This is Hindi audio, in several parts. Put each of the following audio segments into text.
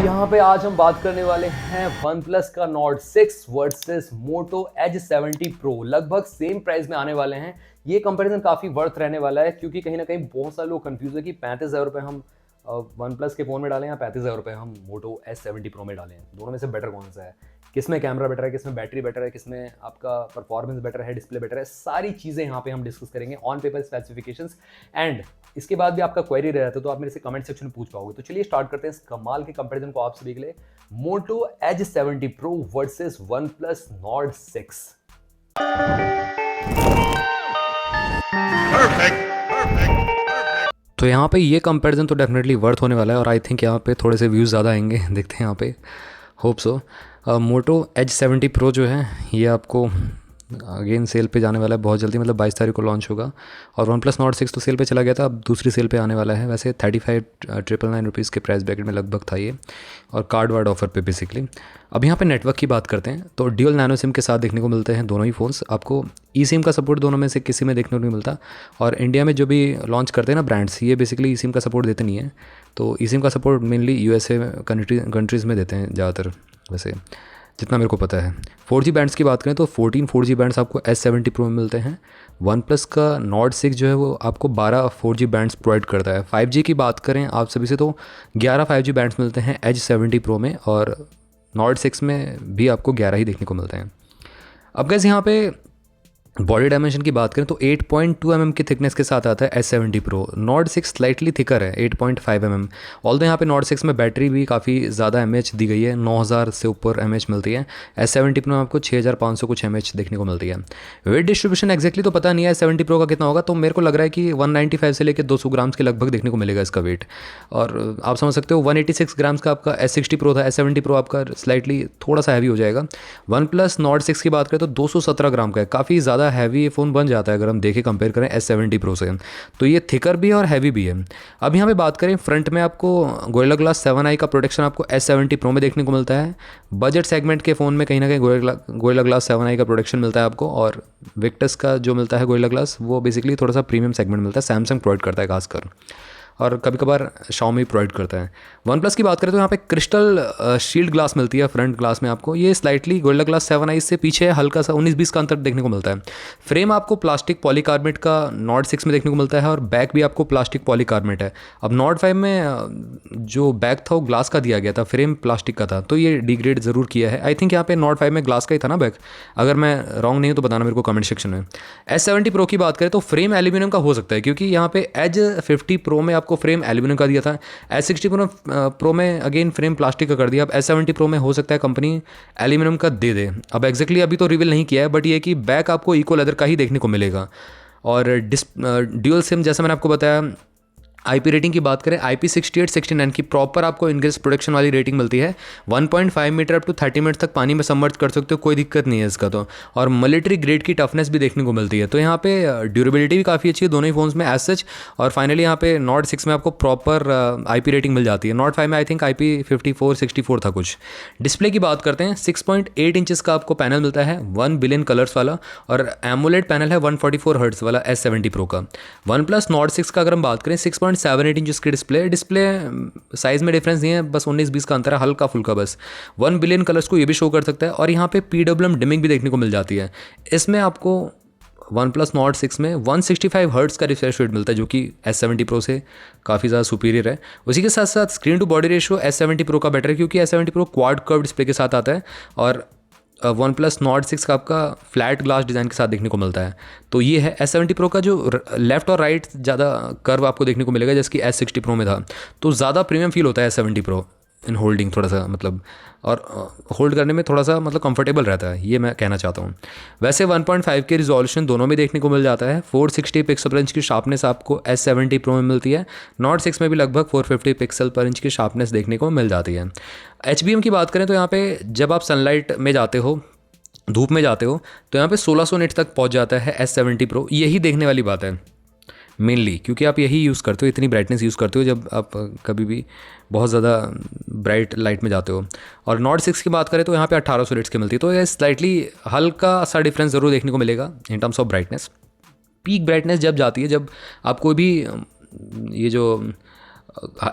यहाँ पे आज हम बात करने वाले हैं वन प्लस का Nord 6 versus Moto Edge 70 pro. लगभग सेम प्राइस में आने वाले हैं। ये कंपैरिजन काफ़ी वर्थ रहने वाला है क्योंकि कहीं ना कहीं बहुत सारे लोग कंफ्यूज है कि 35,000 रुपये हम वन प्लस के फ़ोन में डालें या 35,000 रुपये हम मोटो S70 प्रो में डालें। दोनों में से बेटर कौन सा है, किस में कैमरा बेटर है, किस में बैटरी बेटर है, किस में आपका परफॉर्मेंस बेटर है, डिस्प्ले बेटर है, सारी चीज़ें यहाँ पे हम डिस्कस करेंगे ऑन पेपर स्पेसिफिकेशंस। एंड इसके बाद भी आपका क्वेरी रह जाता है तो आप मेरे से कमेंट सेक्शन में पूछ पाओगे। तो चलिए स्टार्ट करते हैं इस कमाल के कंपैरिजन को आप सभी के लिए। Moto Edge 70 pro versus one plus Nord 6। तो यहाँ पे ये कंपैरिजन तो डेफिनेटली वर्थ होने वाला है और आई थिंक यहाँ पे थोड़े से व्यूज़ ज़्यादा आएंगे। देखते हैं यहाँ पे, hope so. Moto Edge 70 pro जो है ये आपको अगेन सेल पे जाने वाला है बहुत जल्दी, मतलब 22 तारीख को लॉन्च होगा। और वन प्लस नॉर्ड 6 तो सेल पे चला गया था, अब दूसरी सेल पे आने वाला है। वैसे 35,999 रुपीज़ के प्राइस ब्रैकेट में लगभग था ये, और कार्ड वार्ड ऑफर पे बेसिकली। अब यहाँ पे नेटवर्क की बात करते हैं तो ड्यूल नैनो सिम के साथ देखने को मिलते हैं दोनों ही फ़ोन्स। आपको ई सिम का सपोर्ट दोनों में से किसी में देखने को नहीं मिलता, और इंडिया में जो भी लॉन्च करते हैं ना ब्रांड्स, ये बेसिकली ई सिम का सपोर्ट देते नहीं है। तो ई सिम का सपोर्ट मेनली USA कंट्रीज़ में देते हैं ज़्यादातर, वैसे जितना मेरे को पता है। 4G बैंड्स की बात करें तो 14 4G बैंड्स आपको S70 प्रो में मिलते हैं। वन प्लस का नॉर्ड 6 जो है वो आपको 12 4G बैंड्स प्रोवाइड करता है। 5G की बात करें आप सभी से तो 11 5G बैंड्स मिलते हैं एज 70 प्रो में, और नॉर्ड 6 में भी आपको 11 ही देखने को मिलते हैं। अब गैस यहाँ पे बॉडी डायमेंशन की बात करें तो 8.2 mm की थिकनेस के साथ आता है S70 pro. Nord 6 slightly thicker है 8.5 mm। ऑल्दो यहाँ पे नॉर्ड 6 में बैटरी भी काफ़ी ज़्यादा mAh दी गई है, 9000 से ऊपर mAh मिलती है। S70 प्रो में आपको 6500 कुछ mAh देखने को मिलती है। वेट डिस्ट्रीब्यूशन एक्जैक्टली तो पता नहीं है S70 प्रो का कितना होगा, तो मेरे को लग रहा है कि 195 से लेकर 200 ग्राम्स के लगभग देखने को मिलेगा इसका वेट। और आप समझ सकते हो 186 ग्राम्स का आपका S60 प्रो था, S70 प्रो आपका स्लाइटली थोड़ा सा हैवी हो जाएगा। वन प्लस नॉर्ड 6 की बात करें तो 217 ग्राम का है, काफ़ी ज़्यादा हैवी ये फ़ोन बन जाता है अगर हम देखें कंपेयर करें S70 प्रो से। तो ये थिकर भी है और हैवी भी है। अब यहाँ पे बात करें फ्रंट में, आपको गोरिल्ला ग्लास 7i का प्रोटेक्शन आपको S70 प्रो में देखने को मिलता है। बजट सेगमेंट के फ़ोन में कहीं ना कहीं गोरिल्ला ग्लास 7i का प्रोटेक्शन मिलता है आपको, और विक्टस का जो मिलता है गोरिल्ला ग्लास वो बेसिकली थोड़ा सा प्रीमियम सेगमेंट मिलता है, सैमसंग प्रोवाइड करता है खासकर, और कभी कभार Xiaomi प्रोवाइड करता है। वन प्लस की बात करें तो यहाँ पे क्रिस्टल शील्ड ग्लास मिलती है फ्रंट ग्लास में आपको। ये स्लाइटली गोरिल्ला ग्लास 7i से पीछे हल्का सा 19-20 का अंतर देखने को मिलता है। फ्रेम आपको प्लास्टिक पॉलीकार्बोनेट का नॉर्ड 6 में देखने को मिलता है, और बैक भी आपको प्लास्टिक पॉलीकार्बोनेट है। अब नॉर्ड 5 में जो बैक था वो ग्लास का दिया गया था, फ्रेम प्लास्टिक का था, तो ये डिग्रेड ज़रूर किया है। आई थिंक यहाँ पे नॉर्ड 5 में ग्लास का ही था ना बैक, अगर मैं रॉन्ग नहीं हूँ तो बताना मेरे को कमेंट सेक्शन में। S70 प्रो की बात करें तो फ्रेम एल्यूमिनियम का हो सकता है, क्योंकि यहाँ पे एज 50 प्रो में आपको फ्रेम एल्यूमिनियम दिया था, S60 प्रो में अगेन फ्रेम प्लास्टिक का कर दिया। अब S70 प्रो में हो सकता है कंपनी एल्यूमिनियम का दे दे। अब एग्जैक्टली अभी तो रिवील नहीं किया है, बट ये कि बैक आपको इको लेदर का ही देखने को मिलेगा। और ड्यूल सिम जैसा मैंने आपको बताया। IP रेटिंग की बात करें, IP68 69 की प्रॉपर आपको इंग्रेस प्रोटेक्शन वाली रेटिंग मिलती है। 1.5 मीटर अप टू 30 मिनट तक पानी में सबमर्ज कर सकते हो, कोई दिक्कत नहीं है इसका तो। और मिलिट्री ग्रेड की टफनेस भी देखने को मिलती है, तो यहाँ पे ड्यूरेबिलिटी भी काफ़ी अच्छी है दोनों ही फोन्स में एज सच। और फाइनली यहाँ पे नॉर्ड 6 में आपको प्रॉपर IP रेटिंग मिल जाती है। नॉर्ड 5 में आई थिंक IP54 64 था कुछ। डिस्प्ले की बात करते हैं, 6.8 इंचेस का आपको पैनल मिलता है, 1 बिलियन कलर्स वाला, और एमोलेड पैनल है 144 हर्ट्ज वाला S70 प्रो का। वन प्लस नॉर्ड 6 का अगर हम बात करें 6.78 इंच की डिस्प्ले साइज में डिफरेंस नहीं है, बस 19-20 का अंतर है, हल्का फुल्का बस। 1 बिलियन कलर्स को ये भी शो कर सकता है, और यहाँ पे PWM डिमिंग भी देखने को मिल जाती है। इसमें आपको वन प्लस नॉर्ड 6 में 165 हर्ट्ज का रिफ्रेश रेट मिलता है, जो कि S70 प्रो से काफ़ी ज़्यादा सुपीरियर है। उसी के साथ साथ screen to body ratio S70 pro का बेटर है, क्योंकि S70 pro quad curve display के साथ आता है, और वन प्लस नॉर्ड 6 का आपका फ्लैट ग्लास डिज़ाइन के साथ देखने को मिलता है। तो ये है S70 प्रो का जो लेफ्ट और राइट ज़्यादा कर्व आपको देखने को मिलेगा, जैसे कि S60 प्रो में था। तो ज़्यादा प्रीमियम फील होता है S70 प्रो इन होल्डिंग, थोड़ा सा मतलब, और होल्ड करने में थोड़ा सा मतलब कंफर्टेबल रहता है, ये मैं कहना चाहता हूँ। वैसे 1.5 के रिजोल्यूशन दोनों में देखने को मिल जाता है। 460 पिक्सल पर इंच की शार्पनेस आपको S70 प्रो में मिलती है। नॉर्ड 6 में भी लगभग 450 पिक्सल पर इंच की शार्पनेस देखने को मिल जाती है। HBM की बात करें तो यहाँ पे जब आप सनलाइट में जाते हो, धूप में जाते हो, तो यहाँ पे 1600 निट तक पहुँच जाता है S70 प्रो। यही देखने वाली बात है मेनली, क्योंकि आप यही यूज़ करते हो, इतनी ब्राइटनेस यूज़ करते हो जब आप कभी भी बहुत ज़्यादा ब्राइट लाइट में जाते हो। और नॉर्ड 6 की बात करें तो यहाँ पे 1800 निट्स की मिलती है, तो ये स्लाइटली हल्का सा डिफरेंस ज़रूर देखने को मिलेगा in terms of brightness. Peak brightness जब जाती है, जब आप कोई भी ये जो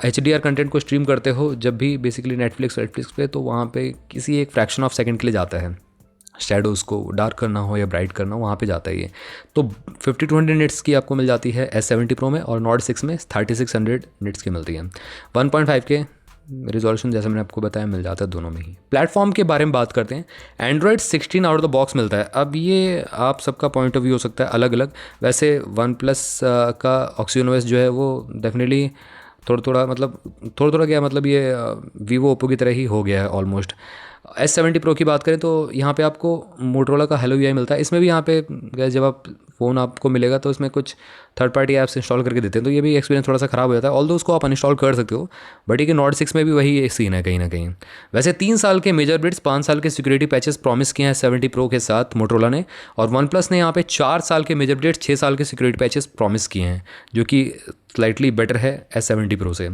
HDR कंटेंट को स्ट्रीम करते हो जब भी बेसिकली नेटफ्लिक्स पे, तो वहाँ पे किसी एक फ्रैक्शन ऑफ सेकंड के लिए जाता है, शेडोज़ को डार्क करना हो या ब्राइट करना हो वहाँ पे जाता है ये। तो 50-200 निट्स की आपको मिल जाती है S70 Pro में, और नॉट 6 में 3600 निट्स की मिलती है। 1.5 के रिजोल्यूशन जैसे मैंने आपको बताया मिल जाता है दोनों में ही। प्लेटफॉर्म के बारे में बात करते हैं, Android 16 out of the box मिलता है। अब ये आप सबका पॉइंट ऑफ व्यू हो सकता है अलग अलग। वैसे वन प्लस का ऑक्सीजन जो है वो डेफिनेटली थोड़ा थोड़ा क्या मतलब ये वीवो ओप्पो की तरह ही हो गया है ऑलमोस्ट। S70 Pro की बात करें तो यहाँ पे आपको मोटरोला का हेलो UI मिलता है। इसमें भी यहाँ पे जब आप फ़ोन आपको मिलेगा तो इसमें कुछ थर्ड पार्टी ऐप्स इंस्टॉल करके देते हैं, तो ये भी एक्सपीरियंस थोड़ा सा ख़राब हो जाता है। ऑल्दो उसको आप अनइंस्टॉल कर सकते हो, बट ये कि नॉट 6 में भी वही एक सीन है कहीं ना कहीं। वैसे 3 साल के मेजर बिट्स, 5 साल के सिक्योरिटी पैचेस प्रॉमिस किए हैं 70 Pro के साथ मोटरोला ने, और वन प्लस ने यहाँ पे 4 साल के मेजर बिट्स, 6 साल के सिक्योरिटी पैचेस प्रॉमिस किए हैं, जो कि स्लाइटली बेटर है S70 Pro से।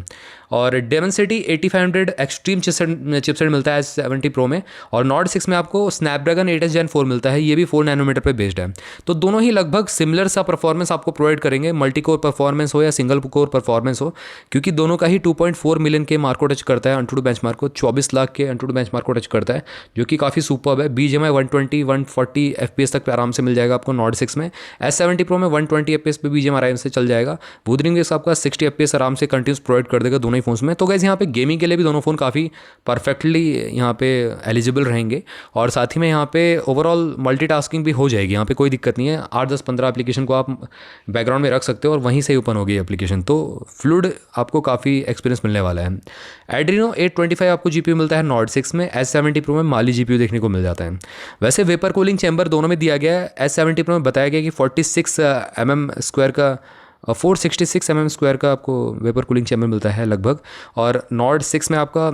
और डेमनसिटी 8500 एक्सट्रीम चिपसेट मिलता है S70 Pro में, और नॉट 6 में आपको स्नैपड्रैगन 8s Gen 4 मिलता है, ये भी 4 नैनोमीटर पे बेस्ड है। तो दोनों ही लगभग सिमिलर सा परफॉर्मेंस आपको प्रोवाइड करेंगे, मल्टी कोर परफॉर्मेंस हो या सिंगल कोर परफॉर्मेंस हो, क्योंकि दोनों का ही 2.4 मिलियन के मार्क को टच करता है, अंटूडू बेंचमार्क को 24 लाख के अंटूडू बेंचमार्क को टच करता है, जो कि काफ़ी सुपर्ब है। BGMI 120-140 FPS तक आराम से मिल जाएगा आपको नॉट 6 में। S70 Pro में 120 FPS पे BGMI आराम से चल जाएगा। बूदरिंग आपका 60 FPS आराम से कंटिन्यूस प्रोवाइड कर देगा दोनों ही फोन्स में। तो गाइस यहाँ पे गेमिंग के लिए भी दोनों फ़ोन काफ़ी परफेक्टली यहाँ पे एलिजिबल रहेंगे, और साथ ही में यहाँ पे ओवरऑल मल्टीटास्किंग भी हो जाएगी, यहाँ पे कोई दिक्कत नहीं है। 8-10-15 एप्लीकेशन को आप बैकग्राउंड में रख सकते हो और वहीं से ही ओपन होगी एप्लीकेशन, तो फ्लूइड आपको काफ़ी एक्सपीरियंस मिलने वाला है। एड्रीनो 825 आपको GPU मिलता है नॉट 6 में। S70 Pro में माली GPU देखने को मिल जाता है। वैसे वेपर कूलिंग चैम्बर दोनों में दिया गया है। S70 Pro में बताया गया कि 46 mm स्क्वायर का 466 mm स्क्वायर का आपको वेपर कूलिंग चैम्बर मिलता है लगभग, और नॉट 6 में आपका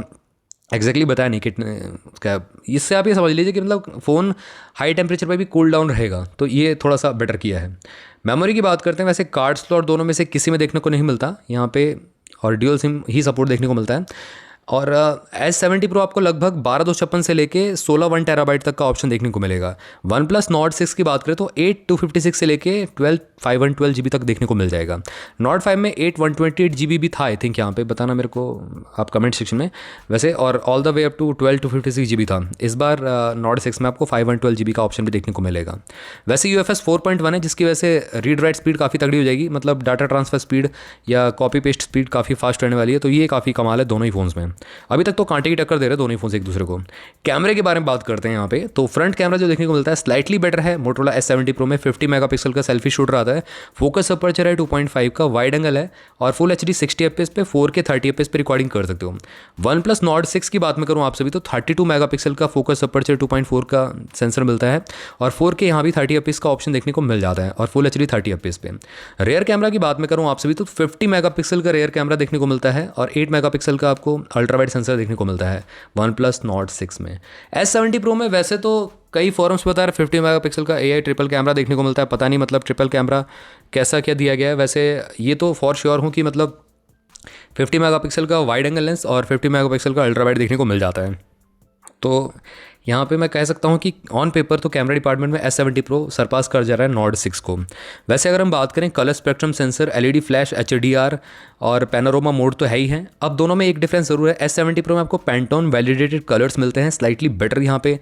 एग्जैक्टली बताया नहीं कितने क्या। इससे आप ये समझ लीजिए कि मतलब फ़ोन हाई टेम्परेचर पर भी कूल डाउन रहेगा, तो ये थोड़ा सा बेटर किया है। मेमोरी की बात करते हैं, वैसे कार्ड स्लॉट दोनों में से किसी में देखने को नहीं मिलता यहाँ पे, और ड्यूल सिम ही सपोर्ट देखने को मिलता है। और S70 Pro आपको लगभग 12/256 से लेके 16 1 TB तक का ऑप्शन देखने को मिलेगा। वन प्लस नॉट 6 की बात करें तो 8/256 से लेके 512 GB तक देखने को मिल जाएगा। नॉट 5 में 8/128 GB भी था आई थिंक, यहाँ पे बताना मेरे को आप कमेंट सेक्शन में वैसे, और all the way up to 12/256 GB था। इस बार नॉट 6 में आपको 512 GB का ऑप्शन भी देखने को मिलेगा। वैसे UFS 4.1 है, जिसकी वजह से रीड राइट स्पीड काफ़ी तगड़ी हो जाएगी, मतलब डाटा ट्रांसफर स्पीड या कॉपी पेस्ट स्पीड काफ़ी फास्ट रहने वाली है, तो ये काफ़ी कमाल है दोनों ही फोन्स में। अभी तक तो कांटे की टक्कर दे रहे हैं दोनों ही फोन एक दूसरे को। कैमरे के बारे में बात करते हैं यहाँ पे, तो फ्रंट कैमरा जो देखने को मिलता है स्लाइटली बेटर है। मोटरोला S70 Pro में 50 मेगापिक्सल का सेल्फी शूटर आता है, फोकस अपर्चर है 2.5 का, वाइड एंगल है, और फुल HD 60 FPS पे 4K 30 FPS पे रिकॉर्डिंग कर सकते हो। वन प्लस नॉट 6 की बात मैं करूँ आप सभी तो 32 मेगापिक्सल का फोकस अपर्चर 2.4 का सेंसर मिलता है, और 4K यहाँ भी 30 FPS का ऑप्शन देखने को मिल जाता है, और फुल HD 30 FPS पे। रेयर कैमरा की बात मैं करूँ आप सभी तो 50 मेगापिक्सल का रेयर कैमरा देखने को मिलता है, और 8 मेगापिक्सल का आपको अल्ट्रा वाइड सेंसर देखने को मिलता है वन प्लस नॉट 6 में। S70 Pro में वैसे तो कई फॉरम्स बता रहे 50 मेगापिक्सल का AI ट्रिपल कैमरा देखने को मिलता है, पता नहीं मतलब ट्रिपल कैमरा कैसा क्या दिया गया है। वैसे ये तो फॉर श्योर हूँ कि मतलब 50 मेगापिक्सल का वाइड एंगल लेंस और 50 मेगापिक्सल का अल्ट्रा वाइड देखने को मिल जाता है। तो यहाँ पे मैं कह सकता हूँ कि ऑन पेपर तो कैमरा डिपार्टमेंट में S70 Pro सरपास कर जा रहा है नॉट 6 को। वैसे अगर हम बात करें colour spectrum sensor, LED flash, HDR और पैनोरामा मोड तो है ही है। अब दोनों में एक डिफरेंस ज़रूर है, S70 Pro में आपको पैंटोन वैलिडेटेड कलर्स मिलते हैं, स्लाइटली बेटर यहाँ पे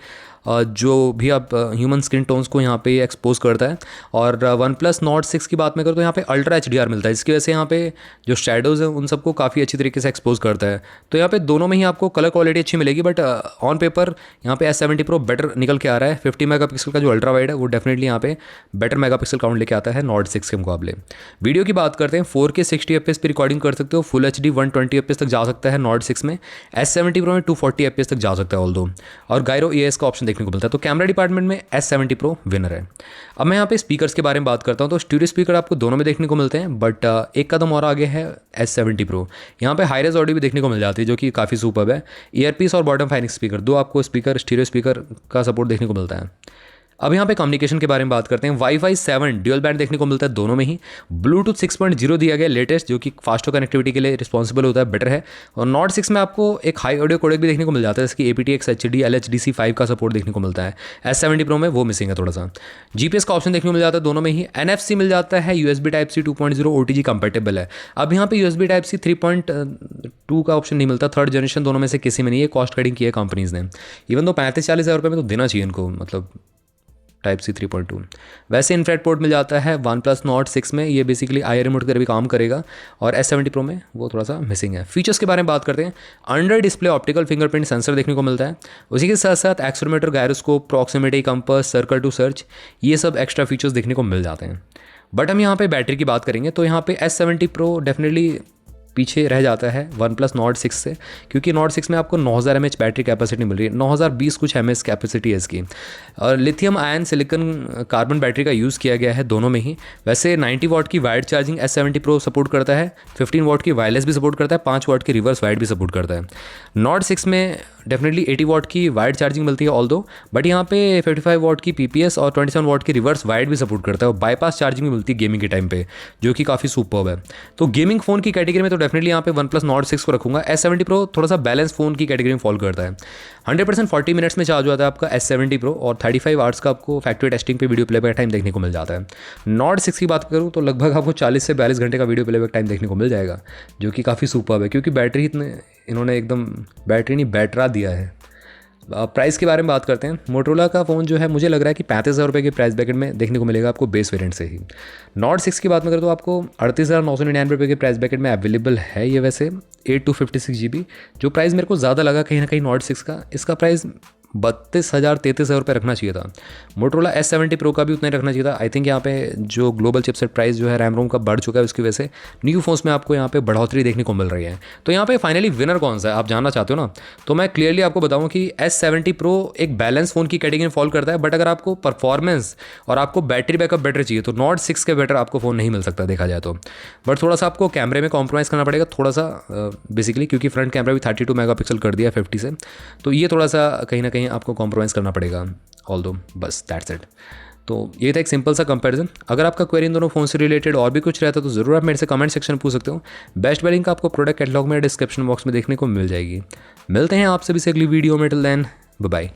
जो भी आप ह्यूमन स्किन टोन्स को यहाँ पे एक्सपोज करता है। और वन प्लस नॉट 6 की बात मैं करूँ तो यहाँ पे अल्ट्रा HDR मिलता है, जिसकी वजह से यहाँ पे जो शेडोज़ हैं उन सबको काफ़ी अच्छी तरीके से एक्सपोज करता है। तो यहाँ पे दोनों में ही आपको कलर क्वालिटी अच्छी मिलेगी, बट ऑन पेपर यहाँ पे S70 Pro बेटर निकल के आ रहा है। 50 मेगापिक्सल का जो अल्ट्रा वाइड है वो डेफिनेटली यहाँ पे बेटर मेगापिक्सल काउंट लेके आता है नॉट 6 के मुकाबले। वीडियो की बात करते हैं, 4K 60 FPS पे रिकॉर्डिंग कर सकते हो, फुल HD 120 FPS तक जा सकता है नॉट 6 में। S70 Pro में 240 FPS तक जा सकता है ऑल्दो, और गायरो EAS का ऑप्शन देखने को मिलता है। तो कैमरा डिपार्टमेंट में S70 Pro विनर है। अब मैं यहाँ पे स्पीकर्स के बारे में बात करता हूँ, तो स्टूडियो स्पीकर आपको दोनों में देखने को मिलते हैं, बट एक कदम और आगे है S70 Pro। यहाँ पे हाई रेज ऑडियो भी देखने को मिल जाती है, जो कि काफ़ी सुपर्ब है। ईयरपीस और बॉटम फाइनिक्स स्पीकर, दो आपको स्पीकर स्टीरियो स्पीकर का सपोर्ट देखने को मिलता है। अब यहाँ पे कम्युनिकेशन के बारे में बात करते हैं। वाईफाई 7 ड्यूल बैंड देखने को मिलता है दोनों में ही। ब्लूटूथ 6.0 दिया गया लेटेस्ट, जो कि फास्टर कनेक्टिविटी के लिए रिस्पॉन्सिबल होता है, बेटर है। और नॉट 6 में आपको एक हाई ऑडियो कोडेक भी देखने को मिल जाता है, इसकी APTX HD LHDC5 का सपोर्ट देखने को मिलता है। S70 Pro में वो मिसिंग है थोड़ा सा। GPS का ऑप्शन देखने को मिल जाता है दोनों में ही। NFC मिल जाता है, USB Type-C 2.0 OTG कंपेटेबल है। अब यहाँ पे USB Type-C 3.2 का ऑप्शन नहीं मिलता, थर्ड जनरेशन दोनों में से किसी में नहीं है, कॉस्ट कटिंग की है कंपनीज़ ने। इवन तो 35-40 हज़ार रुपये में तो देना चाहिए इनको, मतलब Type-C 3.2। वैसे इनफ्रेट पोर्ट मिल जाता है OnePlus Nord 6 में, ये बेसिकली आई रिमोट कर भी काम करेगा, और S70 Pro में वो थोड़ा सा मिसिंग है। फीचर्स के बारे में बात करते हैं। Under display optical fingerprint sensor देखने को मिलता है, उसी के साथ साथ accelerometer, gyroscope, proximity compass, circle to search, ये सब एक्स्ट्रा फीचर्स देखने को मिल जाते हैं। बट हम यहाँ पे बैटरी की बात करेंगे तो यहाँ पे S70 Pro डेफिनेटली पीछे रह जाता है OnePlus Nord 6 से, क्योंकि Nord 6 में आपको 9000 mAh बैटरी कैपेसिटी मिल रही है, 9020 कुछ mAh कैपेसिटी है इसकी। और lithium ion silicon carbon battery का यूज़ किया गया है दोनों में ही। वैसे 90 वाट की wired charging S70 Pro support करता है, 15 वाट की वायरलेस भी सपोर्ट करता है, 5 वाट की रिवर्स वायर्ड भी सपोर्ट करता है। Nord 6 में डेफिनेटली 80 वाट की वायर्ड चार्जिंग मिलती है ऑल्दो, बट यहाँ पे 55 वाट की PPS और 27 वाट की रिवर्स वायर्ड भी सपोर्ट करता है, और बाईपास चार्जिंग भी मिलती है गेमिंग के टाइम पे, जो कि काफ़ी सुपर्ब है। तो गेमिंग फ़ोन की कैटेगरी में तो डेफिनेटली यहाँ पे OnePlus Nord 6 को रखूँगा। S70 Pro थोड़ा सा बैलेंस फ़ोन की कैटेगरी में फॉलो करता है। 100% 40 मिनट्स में चार्ज होता है आपका S70 Pro, और 35 आवर्स का आपको फैक्ट्री टेस्टिंग पे वीडियो प्लेबैक टाइम देखने को मिल जाता है। Nord 6 की बात करूँ तो लगभग आपको 40 से 42 घंटे का वीडियो प्लेबैक टाइम देखने को मिल जाएगा, जो कि काफ़ी सुपर्ब है, क्योंकि बैटरी इन्होंने एकदम बैटरी नहीं बैटरा दिया है। प्राइस के बारे में बात करते हैं। मोटरोला का फ़ोन जो है मुझे लग रहा है कि 35,000 रुपये के प्राइस ब्रैकेट में देखने को मिलेगा आपको बेस वेरिएंट से ही। Nord 6 की बात में करें तो आपको 38,999 रुपये के प्राइस ब्रैकेट में अवेलेबल है ये। वैसे 8 to 56 GB जो प्राइस मेरे को ज़्यादा लगा कहीं ना कहीं Nord 6 का, इसका प्राइस 32,000-33,000 रुपये रखना चाहिए था। मोटरोला S70 Pro का भी उतना ही रखना चाहिए था। आई थिंक यहाँ पे जो ग्लोबल चिपसेट प्राइस जो है रैम रोम का बढ़ चुका है, उसकी वजह से न्यू फोन्स में आपको यहाँ पे बढ़ोतरी देखने को मिल रही है। तो यहाँ पे फाइनली विनर कौन सा है आप जानना चाहते हो ना, तो मैं क्लियरली आपको बताऊँ कि S70 Pro एक बैलेंस फ़ोन की कैटेगरी में फॉलो करता है, बट अगर आपको परफॉर्मेंस और आपको बैटरी बैकअप बेटर चाहिए तो Nord 6 के बेटर आपको फ़ोन नहीं मिल सकता देखा जाए तो। बट थोड़ा सा आपको कैमरे में कॉम्प्रोमाइज़ करना पड़ेगा थोड़ा सा बेसिकली, क्योंकि फ्रंट कैमरा भी 32 मेगापिक्सल कर दिया 50 से, तो ये थोड़ा सा कहीं ना कहीं आपको कॉम्प्रोमाइज़ करना पड़ेगा ऑल्दो, बस दैट्स इट। तो ये था एक सिंपल सा कंपैरिजन। अगर आपका क्वेरी इन दोनों फ़ोन से रिलेटेड और भी कुछ रहता तो ज़रूर आप मेरे से कमेंट सेक्शन में पूछ सकते हो। बेस्ट बाय लिंक आपको प्रोडक्ट कैटलॉग में डिस्क्रिप्शन बॉक्स में देखने को मिल जाएगी। मिलते हैं आपसे भी अगली वीडियो में, टिल देन बाय बाय।